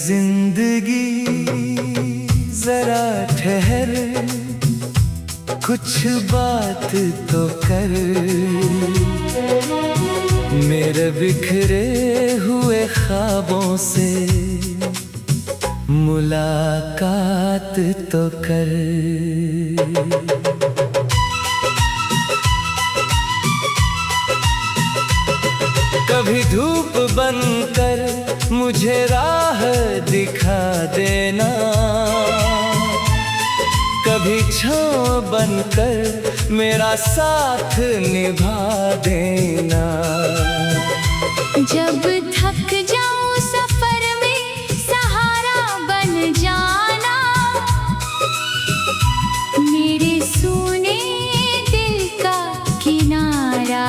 जिंदगी जरा ठहर, कुछ बात तो कर। मेरे बिखरे हुए ख्वाबों से मुलाकात तो कर। कभी धूप बनकर मुझे राह दिखा देना, कभी छाँव बनकर मेरा साथ निभा देना। जब थक जाऊं सफर में सहारा बन जाना, मेरे सूने दिल का किनारा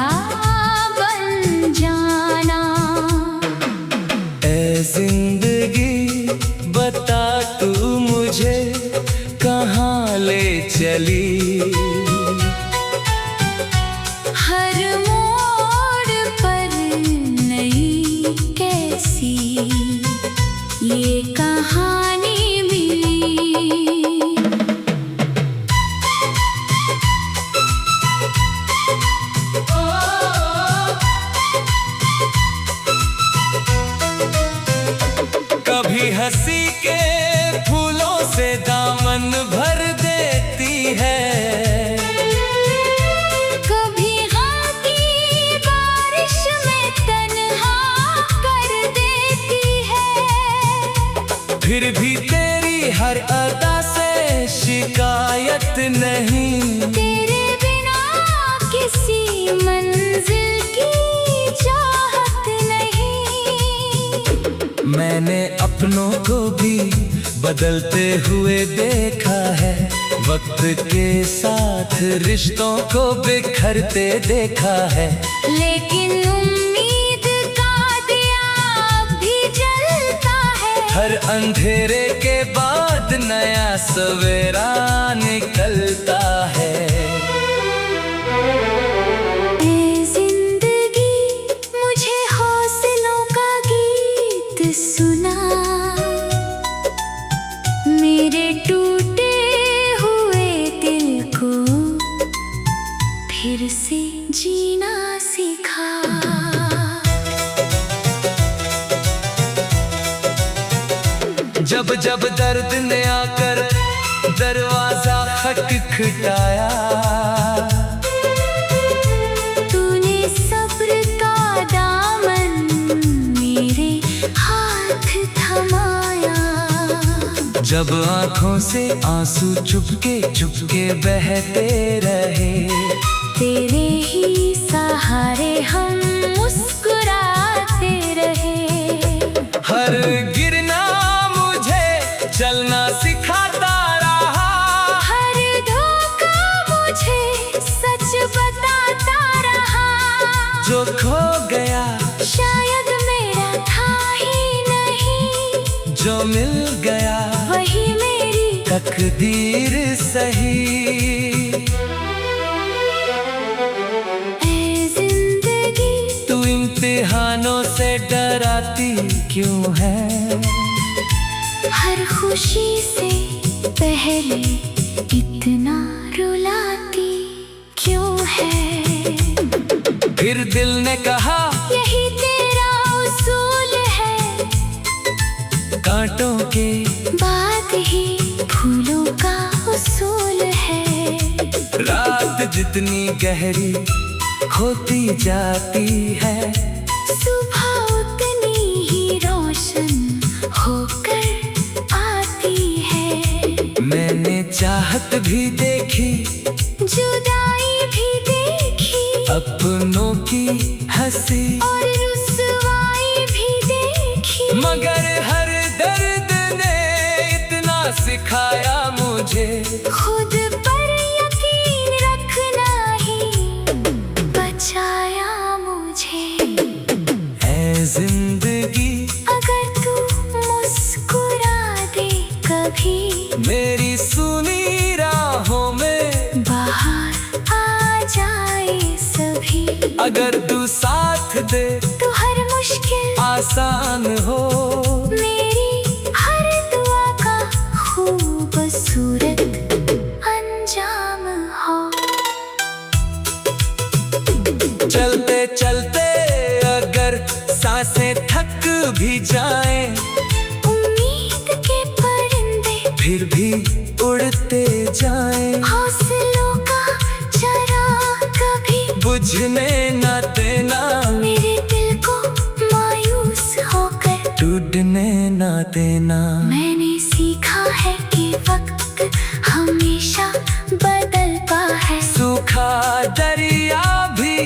बन जाना। ऐ जिंदगी बता तू मुझे कहाँ ले चली, हर मोड़ पर नई कैसी ये कहानी मिली। कभी हंसी के फूलों से दामन भर देती है, कभी गम की बारिश में तन्हा कर देती है। फिर भी तेरी हर अदा से शिकायत नहीं। तेरे बिना किसी मंजिल की चाहत नहीं। मैंने अपनों को भी बदलते हुए देखा है, वक्त के साथ रिश्तों को बिखरते देखा है। लेकिन उम्मीद का दिया अब भी जलता है। हर अंधेरे के बाद नया सवेरा निकलता है। ऐ जिंदगी मुझे हौसलों का गीत सुना, मेरे टूटे हुए दिल को फिर से जीना सिखा। जब जब दर्द ने आकर दरवाजा खटखटाया, तूने सब्र का दामन मेरे हाथ थमाया। जब आँखों से आंसू चुपके चुपके बहते रहे, तेरे ही सहारे हम मुस्कुराते रहे। हर गिरना मुझे चलना सिखाता रहा, हर धोखा मुझे सच बताता रहा। जो खो गया शायद मेरा था ही नहीं, जो मिल गया वही मेरी तकदीर सही। ऐ जिंदगी तू इम्तिहानों से डराती क्यों है, हर खुशी से पहले इतना रुलाती क्यों है। फिर दिल ने कहा यही तेरा उसूल है, कांटों के बाद ही फूलों का उसूल है। रात जितनी गहरी होती जाती है, सुबह उतनी ही रोशन होकर आती है। मैंने चाहत भी देखी, जुदाई भी देखी, अपनों की हंसी और रुसवाई भी देखी। मगर हर दर्द ने इतना सिखाया मुझे, खुद पर यकीन रखना ही बचाया मुझे। है जिंदगी अगर तू मुस्कुरा दे कभी, मेरी सुनी राहों में बाहर आ जाए सभी। अगर तू साथ दे तो हर मुश्किल आसान हो, मेरी चलते चलते अगर सांसें थक भी जाएं, उम्मीद के परिंदे फिर भी उड़ते जाएं, हौसलों का चराग कभी बुझने ना देना, मेरे दिल को मायूस होकर टूटने ना देना। मैंने सीखा है कि वक्त हमेशा बदलता है, सूखा दरिया भी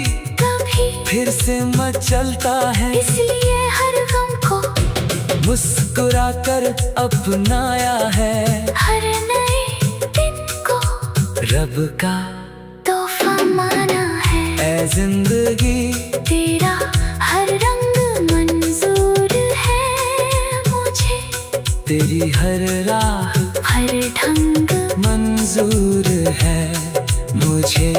कभी फिर से मचलता है, इसलिए हर गम को मुस्कुरा कर अपनाया है, हर नए दिन को रब का तोहफा माना है। ऐ जिंदगी तेरा हर रंग मंजूर है मुझे, तेरी हर राह हर ढंग मंजूर है मुझे।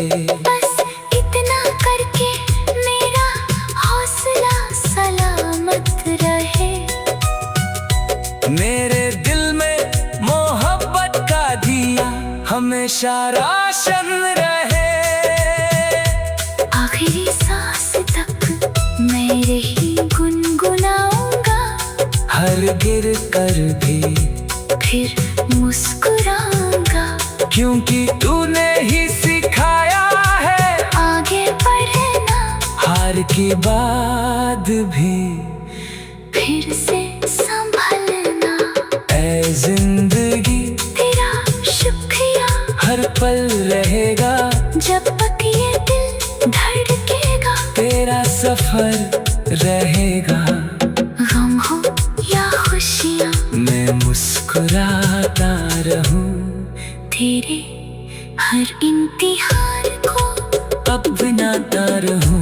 बस इतना करके मेरा हौसला सलामत रहे, मेरे दिल में मोहब्बत का दिया हमेशा रोशन रहे। आखिरी सांस तक मैं यही गुनगुनाऊंगा, हर गिर कर भी फिर मुस्कुराऊंगा, क्योंकि तूने ही सिखाया है आगे बढ़ना, हार के बाद भी फिर से संभलना। ऐ जिंदगी तेरा शुक्रिया हर पल रहेगा, जब तक ये दिल धड़केगा, तेरा सफर रहेगा। गम हो या खुशियाँ मैं मुस्कुराता रहूं, तेरे हर इम्तिहान को अपनाता रहूं।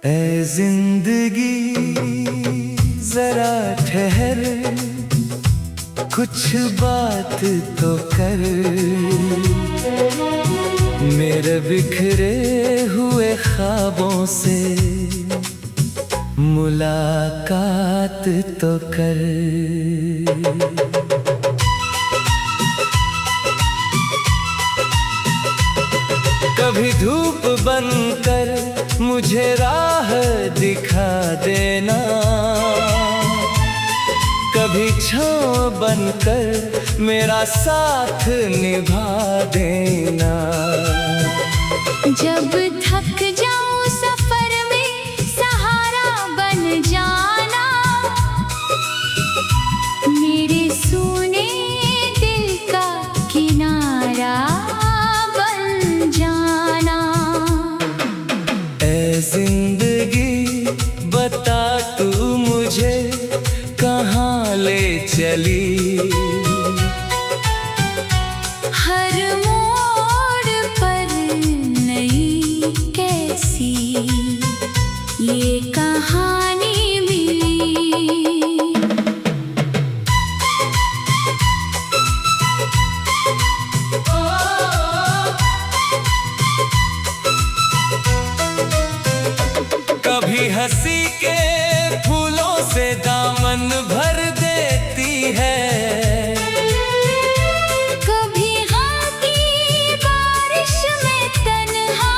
ऐ जिंदगी जरा ठहर, कुछ बात तो कर, मेरे बिखरे हुए ख्वाबों से मुलाकात तो कर। कभी धूप बनकर मुझे राह दिखा देना, कभी छाँव बनकर मेरा साथ निभा देना। जब थक जाऊं सफर में सहारा बन जाना, मेरे सूने दिल का किनारा बन जाना। ऐ जिंदगी बता तू मुझे कहाँ ले चली, हर मोड़ पर नई कैसी ये कहानी मिली। कभी हंसी के फूलों से दामन भर देती है, कभी गम की बारिश में तन्हा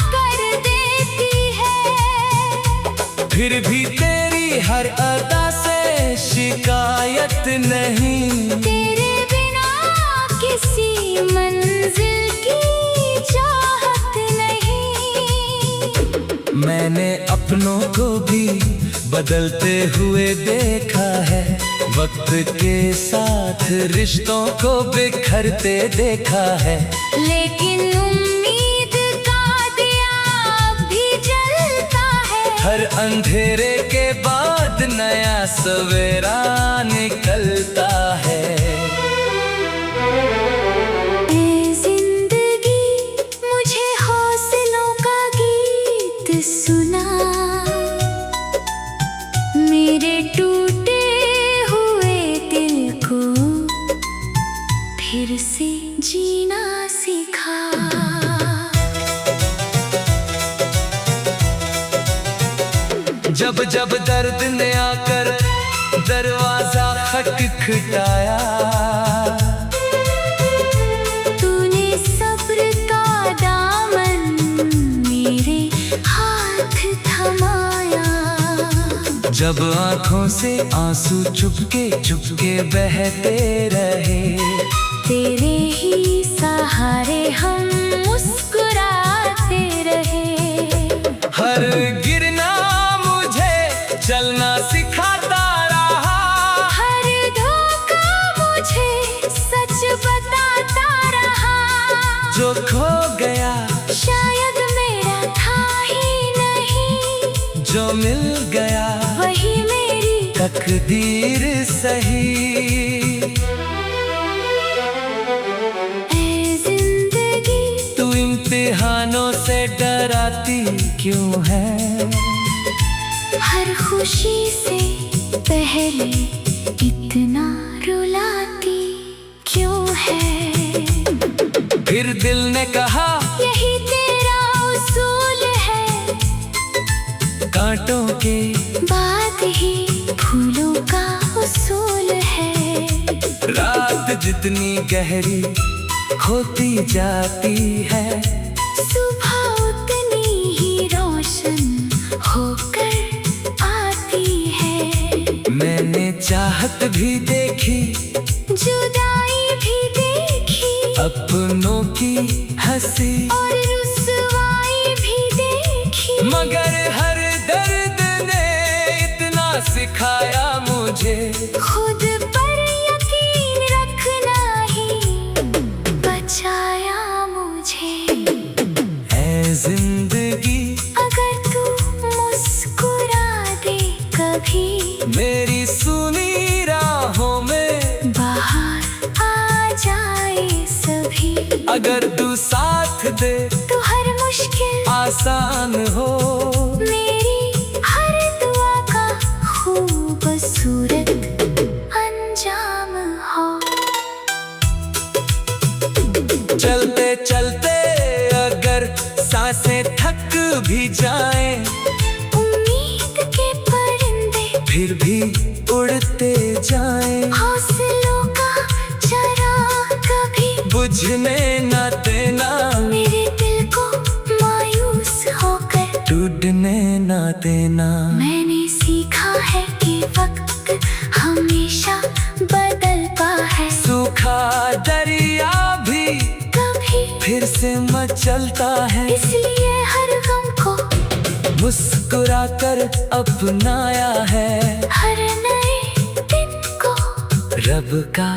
कर देती है, फिर भी तेरी हर अदा से शिकायत नहीं। तेरे बिना किसी मंजिल की चाहत नहीं। मैंने अपनों को भी बदलते हुए देखा है, वक्त के साथ रिश्तों को बिखरते देखा है, लेकिन उम्मीद का दिया अब भी जलता है। हर अंधेरे के बाद नया सवेरा निकलता है। ऐ जिंदगी मुझे हौसलों का गीत सुना, मेरे टूटे हुए दिल जब जब दर्द ने आकर दरवाजा खटखटाया, तूने सब्र का दामन मेरे हाथ थमाया। जब आंखों से आंसू चुपके चुपके बहते रहे, तेरे ही सहारे हम मुस्कुराते रहे। हर गिरना मुझे चलना सिखाता रहा, हर धोखा मुझे सच बताता रहा। जो खो गया शायद मेरा था ही नहीं, जो मिल गया वही मेरी तकदीर सही। ऐ जिंदगी तू इम्तिहानों से डराती क्यों है, हर खुशी से पहले इतना रुलाती क्यों है। फिर दिल ने कहा यही तेरा उसूल है, कांटों के बात ही फूलों का उसूल है। रात जितनी गहरी होती जाती है, सुबह उतनी ही रोशन होकर आती है। मैंने चाहत भी देखी, जुदाई भी देखी, अपनों की हंसी और रुसवाई भी देखी। मगर हर दर्द ने इतना सिखाया मुझे, खुद पर यकीन रखना ही बचाया मुझे। ऐ जिंदगी अगर तू मुस्कुरा दे कभी, मेरी सुनी राहों में बाहर आ जाए सभी। अगर तू साथ दे तो हर मुश्किल आसान हो, मेरी हर दुआ का खूबसूरत अंजाम हो। चलते चलते अगर सांसें थक भी जाएं, उम्मीद के परिंदे फिर भी उड़ते जाएं, हौसलों का चराग कभी बुझने न देना, मेरे दिल को मायूस होकर टूटने न देना। मैंने सीखा है कि वक्त हमेशा बदलता है। सूखा दरिया भी कभी फिर से मचलता है, इसलिए हर गम को मुस्कुरा कर अपनाया है। हर नए दिन को रब का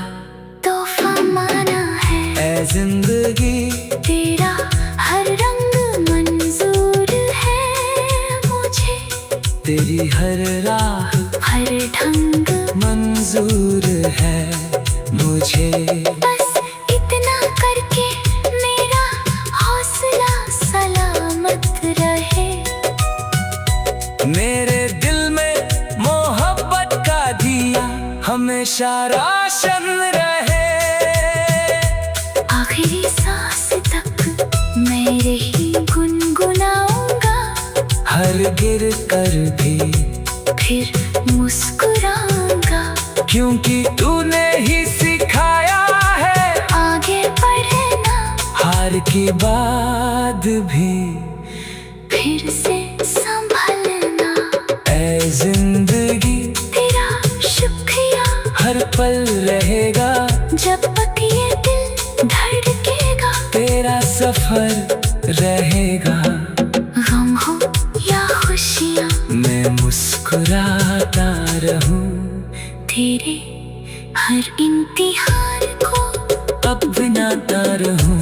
तोहफा माना है। ऐ जिंदगी तेरा हर रंग मंजूर है मुझे, तेरी हर राह हर ढंग मंजूर है मुझे। बस इतना करके मेरा हौसला सलामत रहे। मेरे दिल में मोहब्बत का दिया हमेशा रोशन रहे। आखिरी सांस तक मैं यही गुनगुनाऊंगा, हर गिर कर भी फिर मुस्कुराऊंगा। क्योंकि तूने ही सिखाया है आगे बढ़ना, हार के बाद भी फिर से संभलना। ऐ जिंदगी तेरा शुक्रिया हर पल रहेगा, जब तक ये दिल धड़केगा। तेरा सफर रहेगा। गम हो या खुशियाँ, मैं मुस्कुराता रहूं, तेरे हर इम्तिहान को अपनाता रहूं।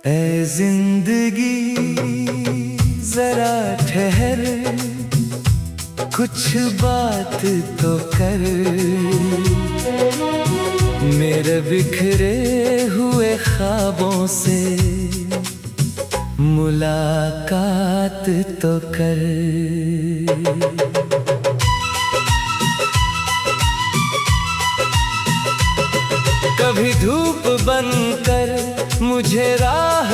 ऐ जिंदगी जरा ठहर, कुछ बात तो कर। मेरे बिखरे हुए ख्वाबों से मुलाकात तो कर। कभी धूप बनकर मुझे राह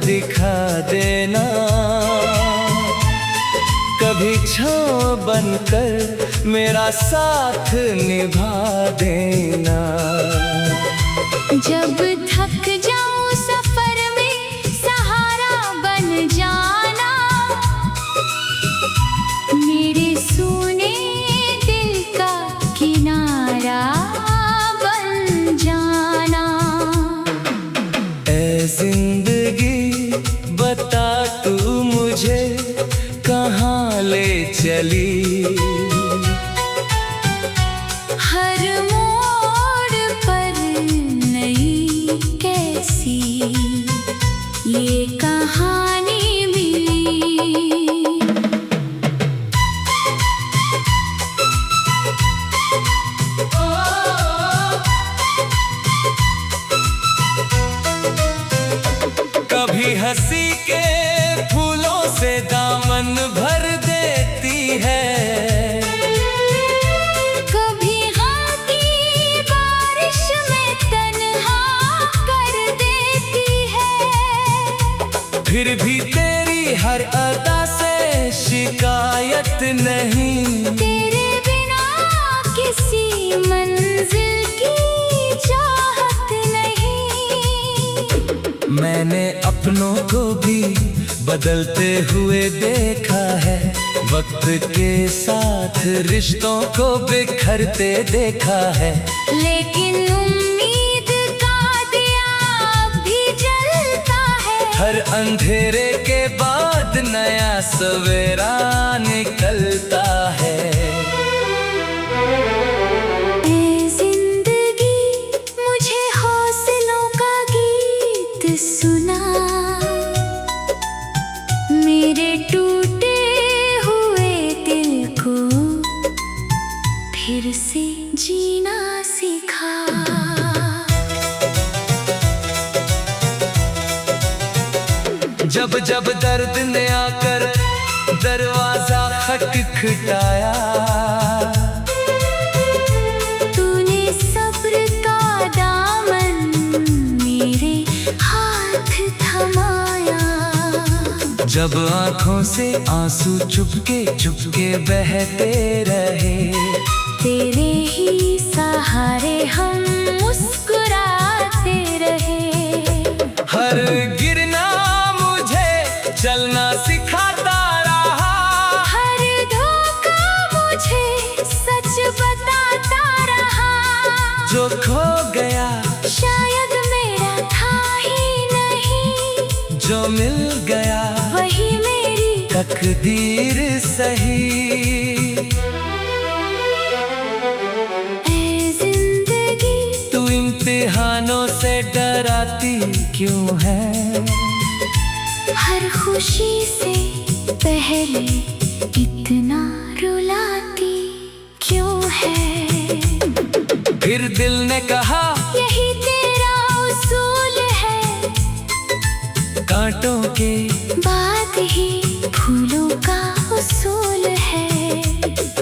दिखा देना, कभी छाँव बनकर मेरा साथ निभा देना। जब थक जाऊं सफर में सहारा बन जाना, मेरे सूने दिल का किनारा बन जाना। ऐ जिंदगी बता तू मुझे कहाँ ले चली, हर मोड़ पर नई कैसी ये कहानी मिली। कभी हंसी के फूलों से दामन भर देती है, कभी गम की बारिश में तन्हा कर देती है। फिर भी तेरी हर अदा से शिकायत नहीं, तेरे बिना किसी मंजिल की चाहत नहीं। मैंने अपनों को भी बदलते हुए देखा है, वक्त के साथ रिश्तों को बिखरते देखा है। लेकिन उम्मीद का दिया अब भी जलता है, हर अंधेरे के बाद नया सवेरा निकलता है। ऐ जिंदगी मुझे हौसलों का गीत सुना, मेरे टूटे हुए दिल को फिर से जीना सिखा। जब जब दर्द ने आकर दरवाजा खटखटाया, तूने सब्र का दामन मेरे हाथ थमाया। जब आँखों से आंसू चुपके चुपके बहते रहे, तेरे ही सहारे हम मुस्कुराते रहे। हर गिरना मुझे चलना सिखाता रहा, हर धोखा मुझे सच बताता रहा। जो खो गया शायद मेरा था ही नहीं, जो मिल गया वही मेरी तकदीर सही। ऐ जिंदगी तू इम्तिहानों से डराती क्यों है, हर खुशी से पहले इतना रुलाती क्यों है। फिर दिल ने कहा यही तेरा उसूल है, कांटों के बात ही फूलों का उसूल है।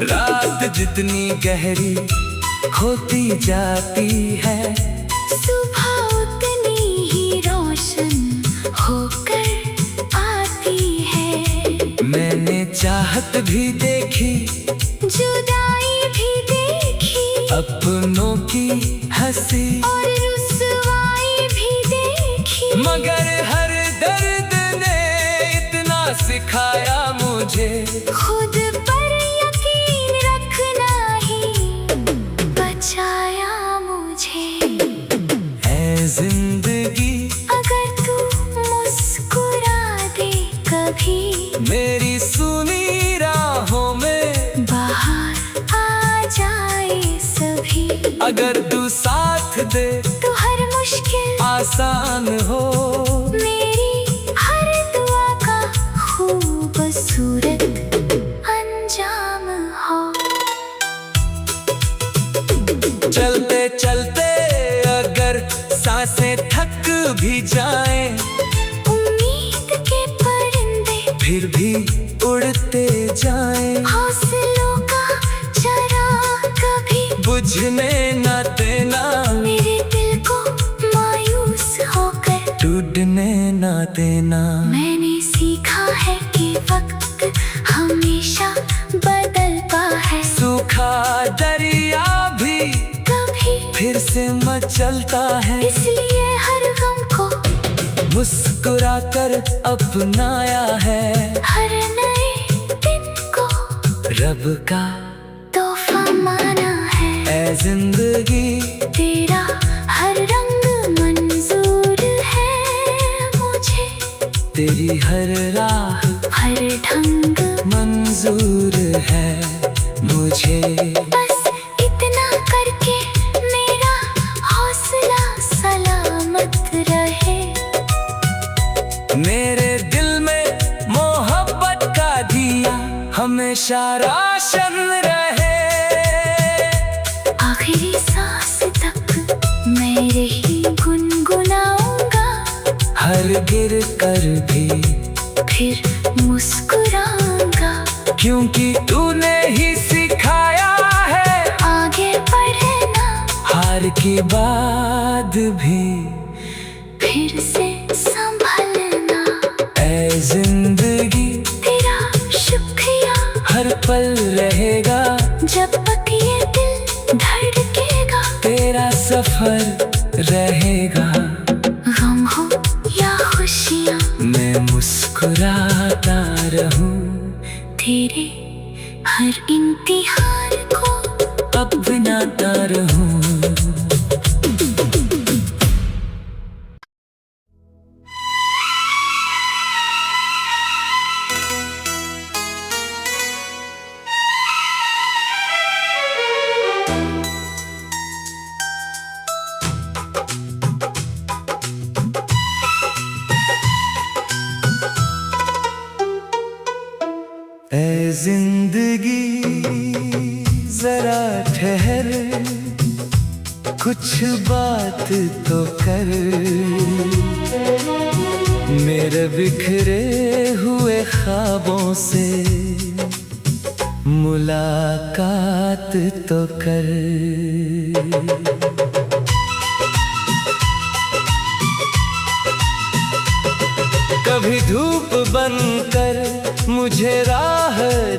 रात जितनी गहरी होती जाती है, सुबह उतनी ही रोशन होकर आती है। मैंने चाहत भी देखी, जुदाई भी देखी, अपनों की हंसी और रुसवाई भी देखी। मगर हर दर्द ने इतना सिखाया मुझे, खुद पर यकीन रखना ही बचाया मुझे। है जिंदगी अगर तू मुस्कुरा दे कभी, मेरी सुनी राहों में बाहर आ जाए सभी। अगर तू साथ दे तो हर मुश्किल आसान हो, मेरी हर दुआ का खूबसूरत अंजाम हो। चलते चलते फिर भी उड़ते जाएं, हौसलों का चराग कभी बुझने न देना, मेरे दिल को मायूस होकर टूटने न देना। मैंने सीखा है कि वक्त हमेशा बदलता है, सूखा दरिया भी कभी फिर से मचलता है, इसलिए हर गम को मुस्कुरा कर अपनाया है, हर नए दिन को रब का तोहफा माना है। ऐ जिंदगी तेरा हर रंग मंजूर है मुझे, तेरी हर राह हर ढंग मंजूर है मुझे। बस इतना करके मेरा हौसला सलामत रहे, मेरे दिल में मोहब्बत का दिया हमेशा रोशन रहे। आखिरी सांस तक मैं यही गुनगुनाऊंगा, हर गिर कर भी फिर मुस्कुराऊंगा, क्योंकि तूने ही सिखाया है आगे बढ़ना, हार के बाद भी फिर से संभलना। ऐ जिंदगी तेरा शुक्रिया हर पल रहेगा, जब तक ये दिल धड़केगा, तेरा सफर रहेगा। गम हो या खुशियाँ मैं मुस्कुराता रहूं, तेरे हर इम्तिहान को अपनाता रहूं। ऐ जिंदगी जरा ठहर, कुछ बात तो कर, मेरे बिखरे हुए ख्वाबों से मुलाकात तो कर। कभी धूप बनकर मुझे राह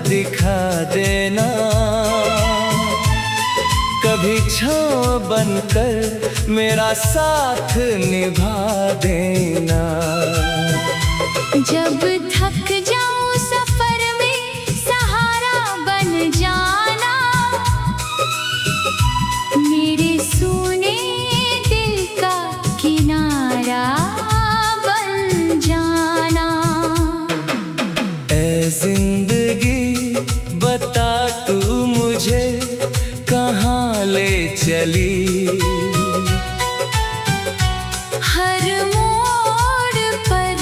दिखा देना, कभी छाँव बनकर मेरा साथ निभा देना। जब थक जाऊं सफर में सहारा बन जाना, मेरे सूने दिल का किनारा बन जाना। ऐ जिंदगी बता तू मुझे कहाँ ले चली, हर मोड़ पर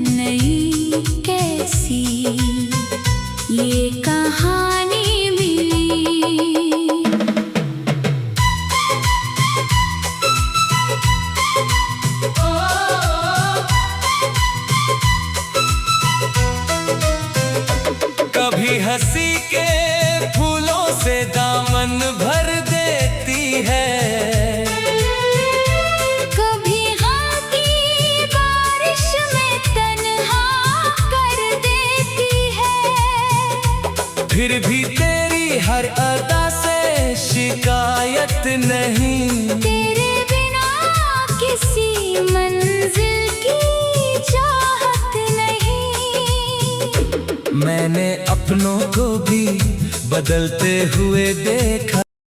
नई कैसी ये कहानी मिली। कभी हंसी के फूलों से दामन भर देती है, कभी गम की बारिश में तन्हा कर देती है, फिर भी तेरी हर अदा से शिकायत नहीं। तेरे बिना किसी मंजिल की चाहत नहीं। मैंने अपनों को भी बदलते हुए देखा।